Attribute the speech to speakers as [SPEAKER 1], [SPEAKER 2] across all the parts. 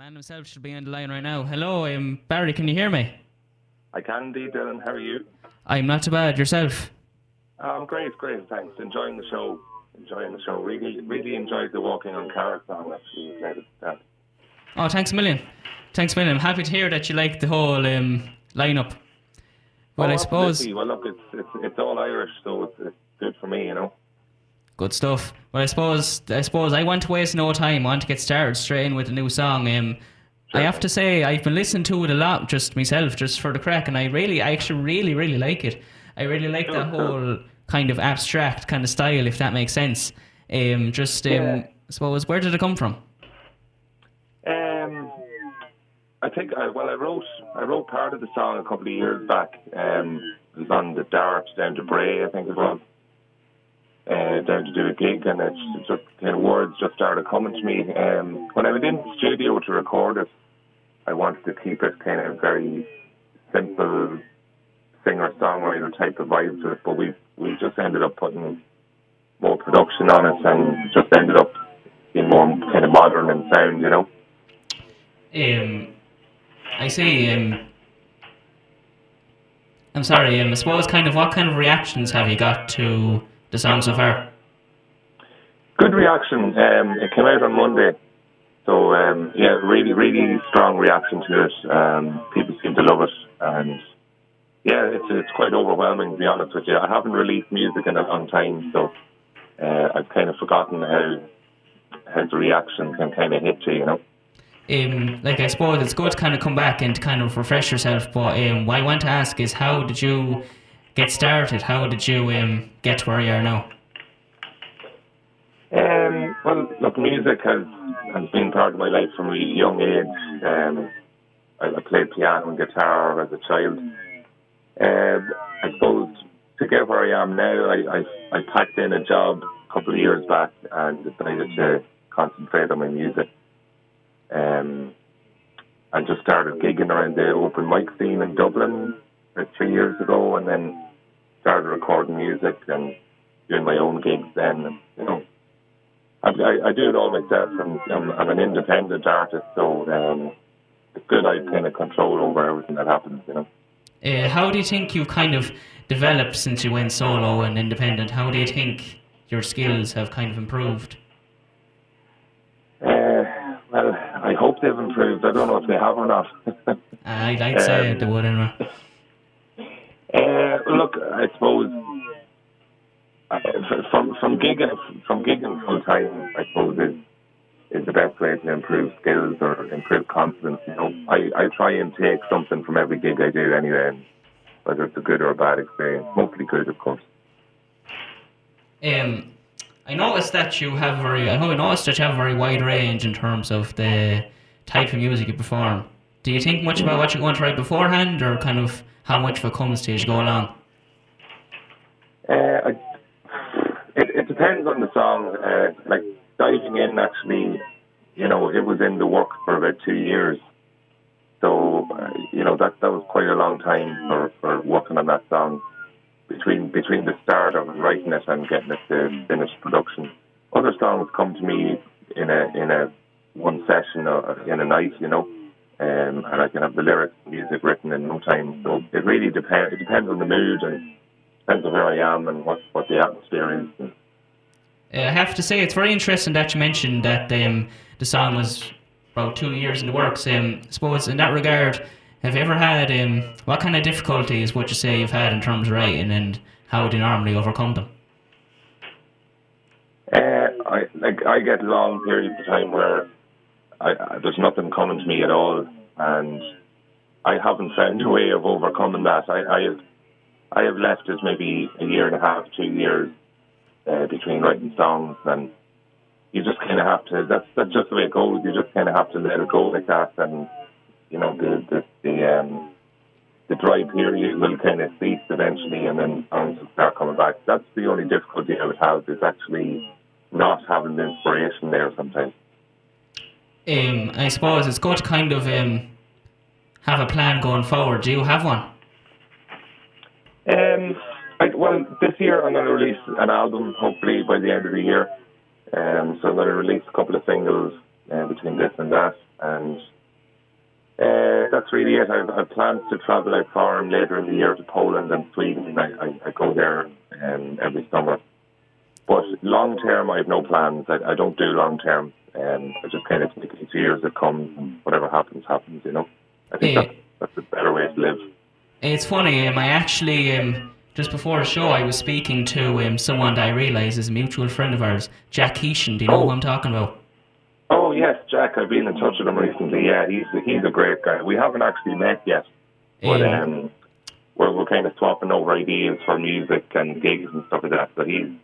[SPEAKER 1] man himself should be on the line right now. Hello, Barry, can you hear me?
[SPEAKER 2] I can indeed, Dylan. How are you?
[SPEAKER 1] I'm not too bad. Yourself?
[SPEAKER 2] Great, thanks. Enjoying the show. Really enjoyed the Walking on Carrot song, actually. Played it at that.
[SPEAKER 1] Oh, thanks a million. Thanks a million. I'm happy to hear that you like the whole lineup. Well, I suppose...
[SPEAKER 2] Absolutely. Well, look, it's all Irish, so it's good for me, you know.
[SPEAKER 1] Good stuff. Well, I suppose I want to waste no time. I want to get started straight in with a new song. I have to say, I've been listening to it a lot, just myself, just for the crack, and I actually really like it. I really like that whole kind of abstract kind of style, if that makes sense. I suppose, where did it come from?
[SPEAKER 2] I think I wrote part of the song a couple of years back. It was on the Dart down to Bray, I think it was. Down to do a gig, and it's just kind of words just started coming to me. When I went in the studio to record it, I wanted to keep it kind of very simple singer-songwriter type of vibe to it, but we just ended up putting more production on it and just ended up being more kind of modern in sound, you know.
[SPEAKER 1] I see. I'm sorry. I suppose what kind of reactions have you got to the song so far?
[SPEAKER 2] Good reaction. It came out on Monday, so really strong reaction to it. People seem to love it, and it's quite overwhelming, to be honest with you. I haven't released music in a long time, so I've kind of forgotten how the reaction can kind of hit you, you know.
[SPEAKER 1] I suppose it's good to kind of come back and to kind of refresh yourself, but what I want to ask is, how did you get started? How did you get to where you are now?
[SPEAKER 2] Well, look, music has been part of my life from a young age. I played piano and guitar as a child. I suppose to get where I am now, I packed in a job a couple of years back and decided to concentrate on my music. I just started gigging around the open mic scene in Dublin about 3 years ago, and then started recording music and doing my own gigs then. And, you know, I do it all myself, and I'm an independent artist, so it's good I kind of control over everything that happens, you know.
[SPEAKER 1] How do you think you've kind of developed since you went solo and independent? How do you think your skills have kind of improved?
[SPEAKER 2] Well, I hope they've improved. I don't know if they have or not.
[SPEAKER 1] I'd say they would, anyway.
[SPEAKER 2] Look, I suppose from gigging full time, I suppose is the best way to improve skills or improve confidence. You know, I try and take something from every gig I do anyway, and whether it's a good or a bad experience, mostly good, of course.
[SPEAKER 1] I noticed that you have a very wide range in terms of the type of music you perform. Do you think much about what you're going to write beforehand, or kind of how much of it comes to you as you go along?
[SPEAKER 2] It depends on the song. Like diving in, actually, you know, it was in the work for about 2 years. So, you know, that was quite a long time for working on that song. Between the start of writing it and getting it to finished production. Other songs come to me in a one session or in a night, you know, and I can have the lyrics and music written in no time. So it really depends. It depends on the mood and depends on where I am and what the atmosphere is.
[SPEAKER 1] I have to say, it's very interesting that you mentioned that the song was about 2 years in the works. I suppose in that regard, have you ever had, what kind of difficulties would you say you've had in terms of writing, and how do you normally overcome them?
[SPEAKER 2] I get long periods of time where there's nothing coming to me at all, and I haven't found a way of overcoming that. I have left it maybe a year and a half, 2 years between writing songs, and you just kind of have to. That's just the way it goes. You just kind of have to let it go like that, and you know the dry period will kind of cease eventually, and then songs will start coming back. That's the only difficulty I would have, is actually not having the inspiration there sometimes.
[SPEAKER 1] I suppose it's good to kind of have a plan going forward. Do you have one?
[SPEAKER 2] Well, this year I'm going to release an album, hopefully by the end of the year. So I'm going to release a couple of singles between this and that. And that's really it. I've plans to travel out far later in the year to Poland and Sweden. I go there every summer. But long term, I have no plans. I don't do long term. I just kind of take each year as it comes, and whatever happens, happens. I think that's a better way to live.
[SPEAKER 1] It's funny. I actually just before the show, I was speaking to someone that I realise is a mutual friend of ours, Jack Heeshan. Do you know who I'm talking about?
[SPEAKER 2] Oh yes, Jack. I've been in touch with him recently. Yeah, he's a great guy. We haven't actually met yet, but we're kind of swapping over ideas for music and gigs and stuff like that. So he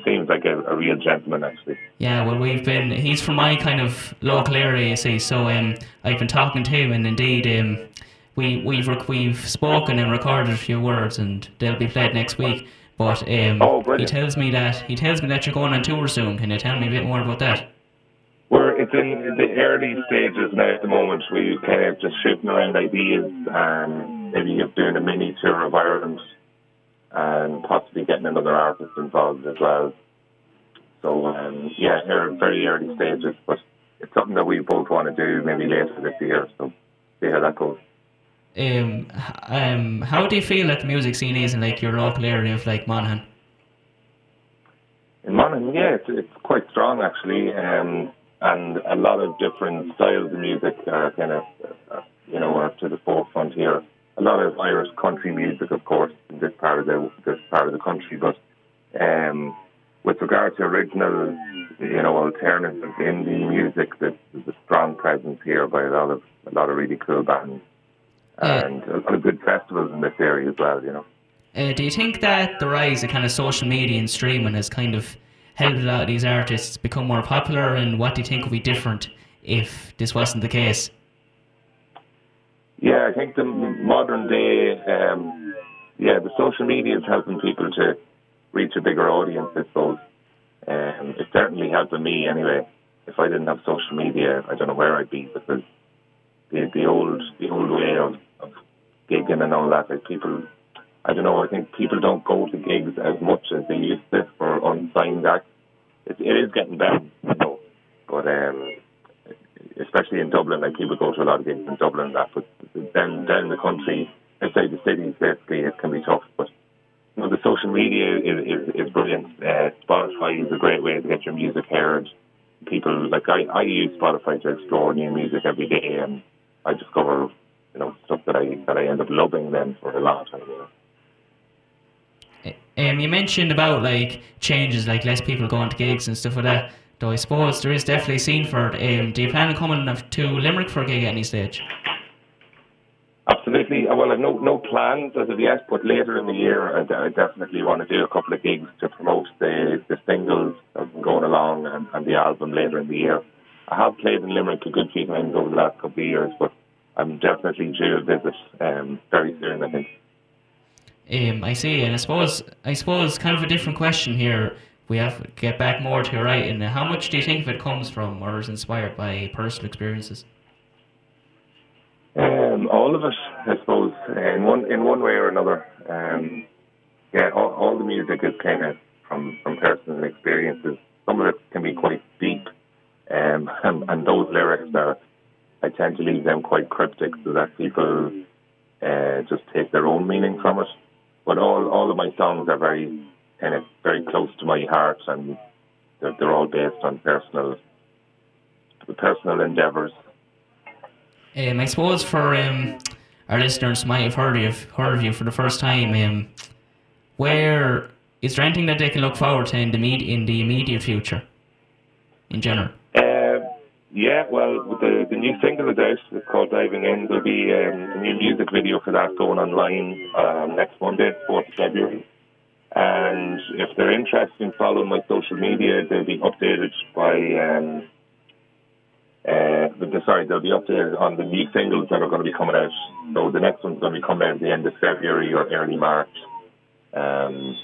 [SPEAKER 2] seems like a real gentleman, actually.
[SPEAKER 1] Yeah, well, he's from my kind of local area, you see. So I've been talking to him, and indeed, we've spoken and recorded a few words, and they'll be played next week. But he tells me that you're going on tour soon. Can you tell me a bit more about that?
[SPEAKER 2] It's in the early stages now at the moment. We kind of just shooting around ideas and maybe doing a mini tour of Ireland and possibly getting another artist involved as well. So, they're very early stages, but it's something that we both want to do maybe later this year, so see how that goes.
[SPEAKER 1] How do you feel like the music scene is in like your local area of like Monaghan?
[SPEAKER 2] In Monaghan, yeah, it's quite strong actually, and a lot of different styles of music are kind of, are to the forefront here. A lot of Irish country music, of course, in this part of the country. But with regard to original, alternative indie music, there's a strong presence here by a lot of really cool bands, and a lot of good festivals in this area as well.
[SPEAKER 1] Do you think that the rise of kind of social media and streaming has kind of helped a lot of these artists become more popular? And what do you think would be different if this wasn't the case?
[SPEAKER 2] Yeah, I think the modern day, the social media is helping people to reach a bigger audience, I suppose. It's certainly helping me anyway. If I didn't have social media, I don't know where I'd be, because the old way of gigging and all that, like people, I don't know, I think people don't go to gigs as much as they used to for unsigned acts. It is getting better, but especially in Dublin, like people go to a lot of gigs in Dublin, but down the country, outside the cities, basically, it can be tough. But the social media is brilliant. Spotify is a great way to get your music heard. People, like I use Spotify to explore new music every day, and I discover stuff that I end up loving then for a long time.
[SPEAKER 1] You mentioned about like changes, like less people going to gigs and stuff like that. Though I suppose there is definitely a scene for it. Do you plan on coming to Limerick for a gig at any stage?
[SPEAKER 2] Absolutely. Well, I've no plans as of yet, but later in the year, I definitely want to do a couple of gigs to promote the singles that have been going along and the album later in the year. I have played in Limerick a good few times over the last couple of years, but I'm definitely due a visit very soon, I think.
[SPEAKER 1] I see, and I suppose kind of a different question here. We have to get back more to your writing. How much do you think of it comes from or is inspired by personal experiences?
[SPEAKER 2] All of it, I suppose, in one way or another. All the music is kind of from personal experiences. Some of it can be quite deep, and those lyrics I tend to leave them quite cryptic so that people just take their own meaning from it. But all of my songs are very close to my heart, and they're all based on personal endeavours.
[SPEAKER 1] I suppose for our listeners might have heard of you for the first time. Where is there anything that they can look forward to in the immediate future, in general?
[SPEAKER 2] Well, with the new single is out. It's called Diving In. There'll be a new music video for that going online next Monday, 4th of February. And if they're interested in following my social media, they'll be updated they'll be updated on the new singles that are going to be coming out. So the next one's going to be coming out at the end of February or early March. I'm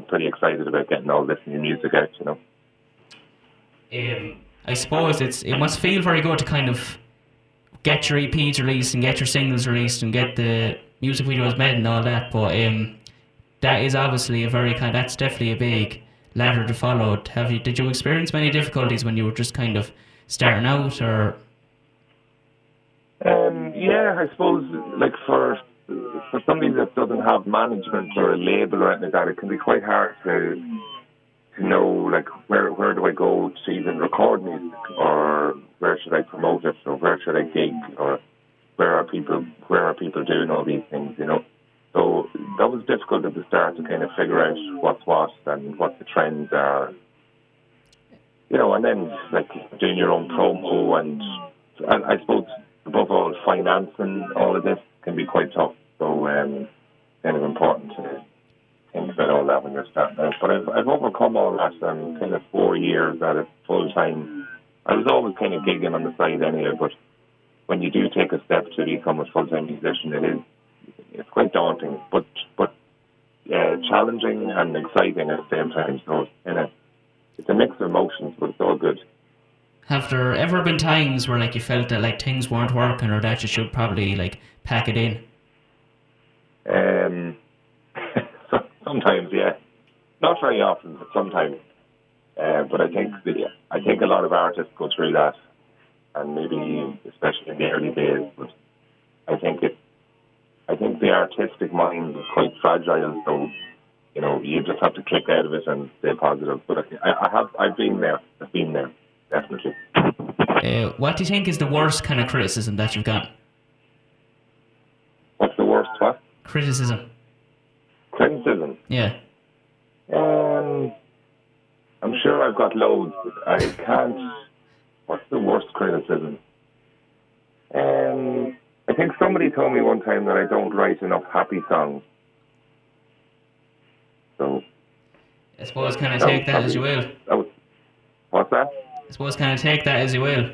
[SPEAKER 2] pretty excited about getting all this new music out,
[SPEAKER 1] I suppose it must feel very good to kind of get your EPs released and get your singles released and get the music videos made and all that, but that is obviously that's definitely a big ladder to follow. Did you experience many difficulties when you were just kind of starting out, or?
[SPEAKER 2] Yeah, I suppose like for somebody that doesn't have management or a label or anything like that, it can be quite hard to know like where do I go to even record music, or where should I promote it, or where should I gig, or where are people doing all these things, you know. So that was difficult at the start to kind of figure out what's what and what the trends are, you know, and then like doing your own promo and I suppose above all financing all of this can be quite tough. So kind of important to think about all that when you're starting out. But I've overcome all that and kind of 4 years at it full time. I was always kind of gigging on the side anyway, but when you do take a step to become a full-time musician, it's quite daunting, but challenging and exciting at the same time. So it's a mix of emotions, but it's all good.
[SPEAKER 1] Have there ever been times where like you felt that like things weren't working, or that you should probably like pack it in?
[SPEAKER 2] Sometimes, yeah. Not very often, but sometimes. But I think a lot of artists go through that, and maybe especially in the early days. But I think the artistic mind is quite fragile, so you know you just have to click out of it and stay positive. But I've been there. I've been there, definitely.
[SPEAKER 1] What do you think is the worst kind of criticism that you've got?
[SPEAKER 2] What's the worst? What?
[SPEAKER 1] Criticism.
[SPEAKER 2] Criticism.
[SPEAKER 1] Yeah.
[SPEAKER 2] I'm sure I've got loads. I can't. What's the worst criticism? I think somebody told me one time that I don't write enough happy songs. So
[SPEAKER 1] I suppose kind of take that as you will.
[SPEAKER 2] What's that?
[SPEAKER 1] I suppose kind of take that as you will.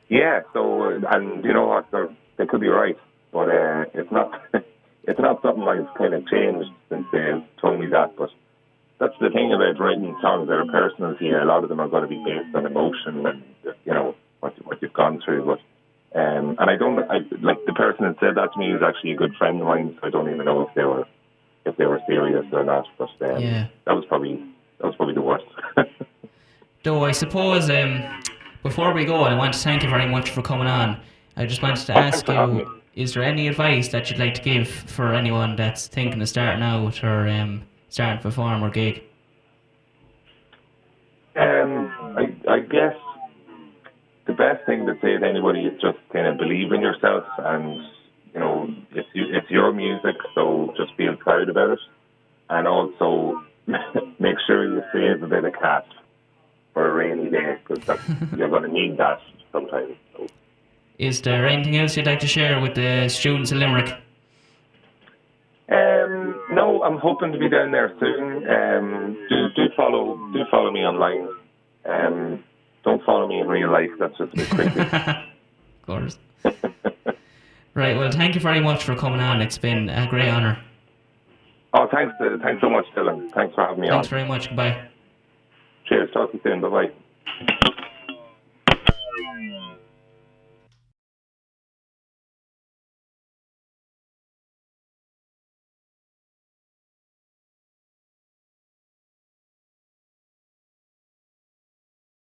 [SPEAKER 2] Yeah. So and you know what? They could be right, but it's not. It's not something I've kind of changed since they told me that. But that's the thing about writing songs that are personal to you. A lot of them are going to be based on emotion and you know what you've gone through. But and I like the person that said that to me was actually a good friend of mine. So I don't even know if they were serious or not. But
[SPEAKER 1] yeah.
[SPEAKER 2] that was probably the worst.
[SPEAKER 1] Though I suppose before we go, I want to thank you very much for coming on. I just wanted to ask you, is there any advice that you'd like to give for anyone that's thinking of starting out or starting to perform or gig?
[SPEAKER 2] I guess the best thing to say to anybody is just kind of believe in yourself, and you know it's your music, so just feel proud about it, and also make sure you save a bit of cash for a rainy day, because you're going to need that sometimes. So.
[SPEAKER 1] Is there anything else you'd like to share with the students of Limerick?
[SPEAKER 2] No, I'm hoping to be down there soon. Do follow me online. Don't follow me in real life. That's just a bit creepy.
[SPEAKER 1] Of course. Right. Well, thank you very much for coming on. It's been a great honour.
[SPEAKER 2] Oh, thanks so much, Dylan. Thanks for having me on.
[SPEAKER 1] Thanks very much. Goodbye.
[SPEAKER 2] Cheers. Talk to you soon. Bye bye.